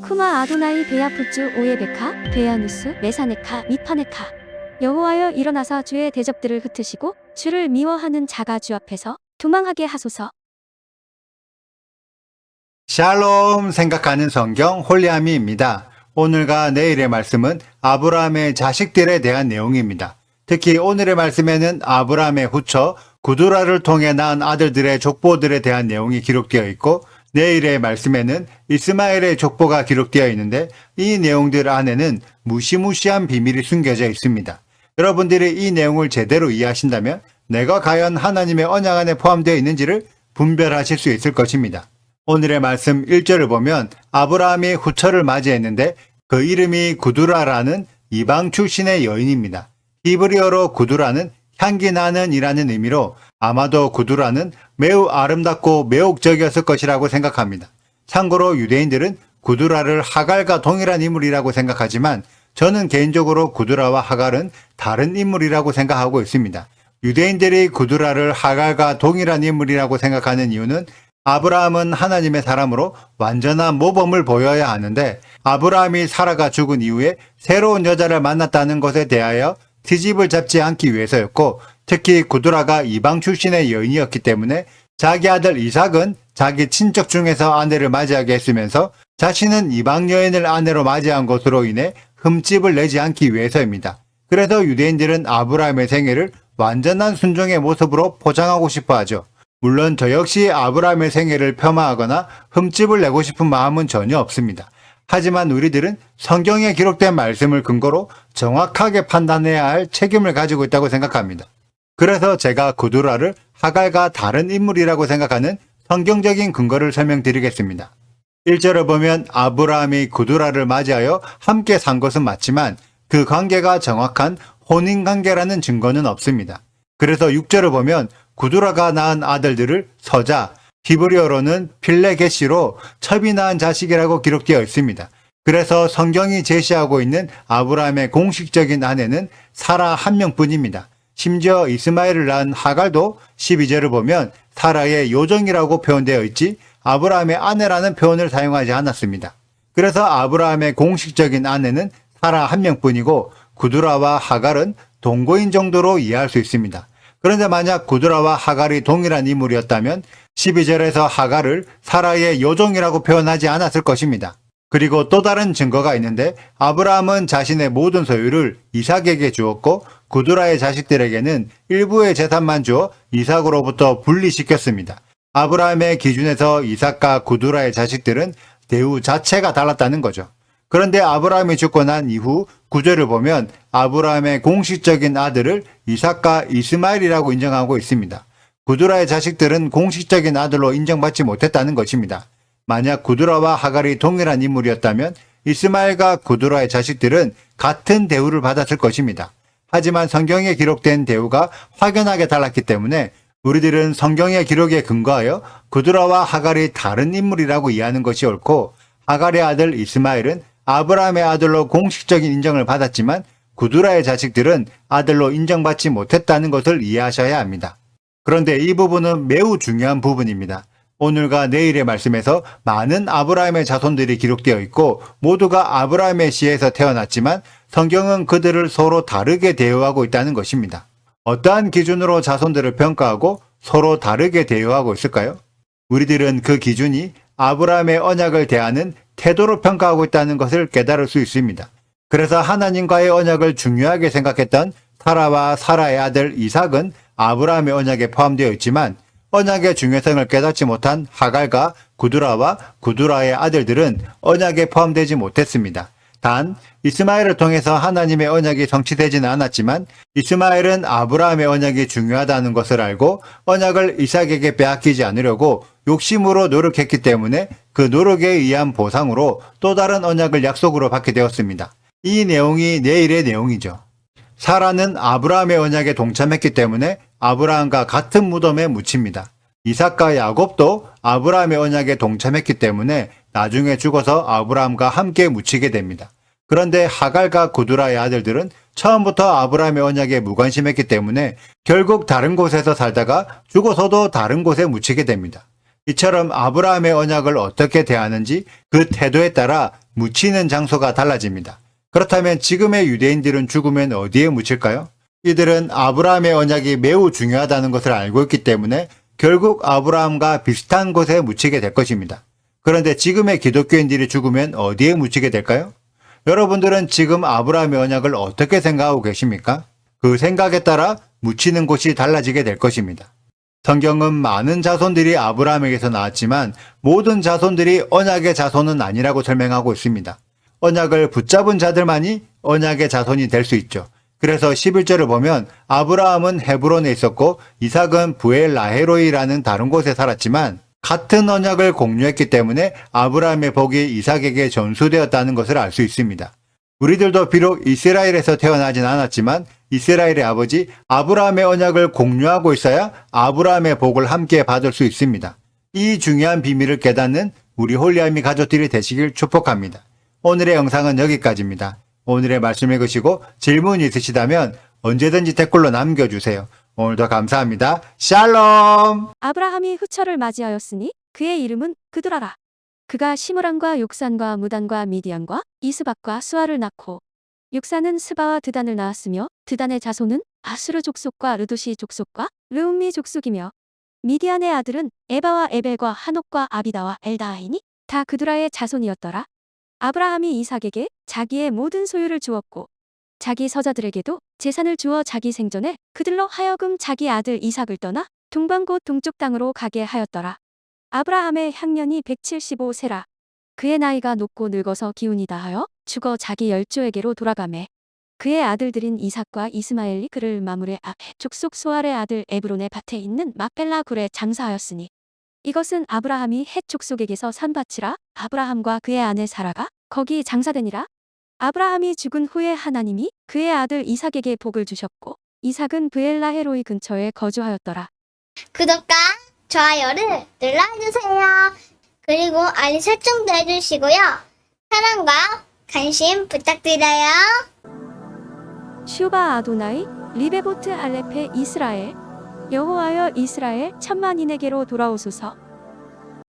쿠마 아도나이 베야푸츠 오예베카 베야누스 메사네카 미파네카. 여호와여 일어나사 주의 대적들을 흩으시고 주를 미워하는 자가 주 앞에서 도망하게 하소서. 샬롬 생각하는 성경 홀리아미입니다. 오늘과 내일의 말씀은 아브라함의 자식들에 대한 내용입니다. 특히 오늘의 말씀에는 아브라함의 후처 구두라를 통해 낳은 아들들의 족보들에 대한 내용이 기록되어 있고, 내일의 말씀에는 이스마엘의 족보가 기록되어 있는데, 이 내용들 안에는 무시무시한 비밀이 숨겨져 있습니다. 여러분들이 이 내용을 제대로 이해하신다면 내가 과연 하나님의 언약 안에 포함되어 있는지를 분별하실 수 있을 것입니다. 오늘의 말씀 1절을 보면 아브라함이 후처를 맞이했는데 그 이름이 구두라라는 이방 출신의 여인입니다. 히브리어로 구두라는 향기 나는 이라는 의미로 아마도 구두라는 매우 아름답고 매혹적이었을 것이라고 생각합니다. 참고로 유대인들은 구두라를 하갈과 동일한 인물이라고 생각하지만 저는 개인적으로 구두라와 하갈은 다른 인물이라고 생각하고 있습니다. 유대인들이 구두라를 하갈과 동일한 인물이라고 생각하는 이유는 아브라함은 하나님의 사람으로 완전한 모범을 보여야 하는데, 아브라함이 사라가 죽은 이후에 새로운 여자를 만났다는 것에 대하여 트집을 잡지 않기 위해서였고, 특히 구두라가 이방 출신의 여인이었기 때문에 자기 아들 이삭은 자기 친척 중에서 아내를 맞이하게 했으면서 자신은 이방 여인을 아내로 맞이한 것으로 인해 흠집을 내지 않기 위해서입니다. 그래서 유대인들은 아브라함의 생애를 완전한 순종의 모습으로 포장하고 싶어 하죠. 물론 저 역시 아브라함의 생애를 폄하하거나 흠집을 내고 싶은 마음은 전혀 없습니다. 하지만 우리들은 성경에 기록된 말씀을 근거로 정확하게 판단해야 할 책임을 가지고 있다고 생각합니다. 그래서 제가 구두라를 하갈과 다른 인물이라고 생각하는 성경적인 근거를 설명드리겠습니다. 1절을 보면 아브라함이 구두라를 맞이하여 함께 산 것은 맞지만 그 관계가 정확한 혼인관계라는 증거는 없습니다. 그래서 6절을 보면 구두라가 낳은 아들들을 서자, 히브리어로는 필레게시로 첩이 낳은 자식이라고 기록되어 있습니다. 그래서 성경이 제시하고 있는 아브라함의 공식적인 아내는 사라 한 명뿐입니다. 심지어 이스마엘을 낳은 하갈도 12절을 보면 사라의 요정이라고 표현되어 있지 아브라함의 아내라는 표현을 사용하지 않았습니다. 그래서 아브라함의 공식적인 아내는 사라 한 명뿐이고 구두라와 하갈은 동거인 정도로 이해할 수 있습니다. 그런데 만약 구두라와 하갈이 동일한 인물이었다면 12절에서 하갈을 사라의 요정이라고 표현하지 않았을 것입니다. 그리고 또 다른 증거가 있는데 아브라함은 자신의 모든 소유를 이삭에게 주었고 구두라의 자식들에게는 일부의 재산만 주어 이삭으로부터 분리시켰습니다. 아브라함의 기준에서 이삭과 구두라의 자식들은 대우 자체가 달랐다는 거죠. 그런데 아브라함이 죽고 난 이후 9절을 보면 아브라함의 공식적인 아들을 이삭과 이스마엘이라고 인정하고 있습니다. 구두라의 자식들은 공식적인 아들로 인정받지 못했다는 것입니다. 만약 구두라와 하갈이 동일한 인물이었다면 이스마엘과 구두라의 자식들은 같은 대우를 받았을 것입니다. 하지만 성경에 기록된 대우가 확연하게 달랐기 때문에 우리들은 성경의 기록에 근거하여 구두라와 하갈이 다른 인물이라고 이해하는 것이 옳고, 하갈의 아들 이스마엘은 아브라함의 아들로 공식적인 인정을 받았지만 구두라의 자식들은 아들로 인정받지 못했다는 것을 이해하셔야 합니다. 그런데 이 부분은 매우 중요한 부분입니다. 오늘과 내일의 말씀에서 많은 아브라함의 자손들이 기록되어 있고 모두가 아브라함의 씨에서 태어났지만 성경은 그들을 서로 다르게 대우하고 있다는 것입니다. 어떠한 기준으로 자손들을 평가하고 서로 다르게 대우하고 있을까요? 우리들은 그 기준이 아브라함의 언약을 대하는 태도로 평가하고 있다는 것을 깨달을 수 있습니다. 그래서 하나님과의 언약을 중요하게 생각했던 사라와 사라의 아들 이삭은 아브라함의 언약에 포함되어 있지만 언약의 중요성을 깨닫지 못한 하갈과 구두라와 구두라의 아들들은 언약에 포함되지 못했습니다. 단 이스마엘을 통해서 하나님의 언약이 성취되지는 않았지만 이스마엘은 아브라함의 언약이 중요하다는 것을 알고 언약을 이삭에게 빼앗기지 않으려고 욕심으로 노력했기 때문에 그 노력에 의한 보상으로 또 다른 언약을 약속으로 받게 되었습니다. 이 내용이 내일의 내용이죠. 사라는 아브라함의 언약에 동참했기 때문에 아브라함과 같은 무덤에 묻힙니다. 이삭과 야곱도 아브라함의 언약에 동참했기 때문에 나중에 죽어서 아브라함과 함께 묻히게 됩니다. 그런데 하갈과 구두라의 아들들은 처음부터 아브라함의 언약에 무관심했기 때문에 결국 다른 곳에서 살다가 죽어서도 다른 곳에 묻히게 됩니다. 이처럼 아브라함의 언약을 어떻게 대하는지 그 태도에 따라 묻히는 장소가 달라집니다. 그렇다면 지금의 유대인들은 죽으면 어디에 묻힐까요? 이들은 아브라함의 언약이 매우 중요하다는 것을 알고 있기 때문에 결국 아브라함과 비슷한 곳에 묻히게 될 것입니다. 그런데 지금의 기독교인들이 죽으면 어디에 묻히게 될까요? 여러분들은 지금 아브라함의 언약을 어떻게 생각하고 계십니까? 그 생각에 따라 묻히는 곳이 달라지게 될 것입니다. 성경은 많은 자손들이 아브라함에게서 나왔지만 모든 자손들이 언약의 자손은 아니라고 설명하고 있습니다. 언약을 붙잡은 자들만이 언약의 자손이 될 수 있죠. 그래서 11절을 보면 아브라함은 헤브론에 있었고 이삭은 부엘라헤로이라는 다른 곳에 살았지만 같은 언약을 공유했기 때문에 아브라함의 복이 이삭에게 전수되었다는 것을 알 수 있습니다. 우리들도 비록 이스라엘에서 태어나진 않았지만 이스라엘의 아버지 아브라함의 언약을 공유하고 있어야 아브라함의 복을 함께 받을 수 있습니다. 이 중요한 비밀을 깨닫는 우리 홀리아미 가족들이 되시길 축복합니다. 오늘의 영상은 여기까지입니다. 오늘의 말씀 읽으시고 질문이 있으시다면 언제든지 댓글로 남겨주세요. 오늘도 감사합니다. 샬롬! 아브라함이 후처를 맞이하였으니 그의 이름은 그드라라. 그가 시므람과 욕산과 무단과 미디안과 이스박과 수아를 낳고 육산은 스바와 드단을 낳았으며 드단의 자손은 아수르 족속과 르두시 족속과 르움미 족속이며 미디안의 아들은 에바와 에벨과 한옥과 아비다와 엘다하이니 다 그드라의 자손이었더라. 아브라함이 이삭에게 자기의 모든 소유를 주었고 자기 서자들에게도 재산을 주어 자기 생전에 그들로 하여금 자기 아들 이삭을 떠나 동방 곧 동쪽 땅으로 가게 하였더라. 아브라함의 향년이 175세라. 그의 나이가 높고 늙어서 기운이 다하여 죽어 자기 열조에게로 돌아가매. 그의 아들들인 이삭과 이스마엘이 그를 마므레 앞에 족속 소알의 아들 에브론의 밭에 있는 마펠라 굴에 장사하였으니 이것은 아브라함이 헷 족속에게서 산 밭이라. 아브라함과 그의 아내 사라가 거기 장사되니라. 아브라함이 죽은 후에 하나님이 그의 아들 이삭에게 복을 주셨고 이삭은 브엘라헤로이 근처에 거주하였더라. 구독과 좋아요를 눌러주세요. 그리고 알림 설정도 해주시고요. 사랑과 관심 부탁드려요. 슈바 아도나이 리베보트 알레페 이스라엘 여호와여 이스라엘 천만인에게로 돌아오소서.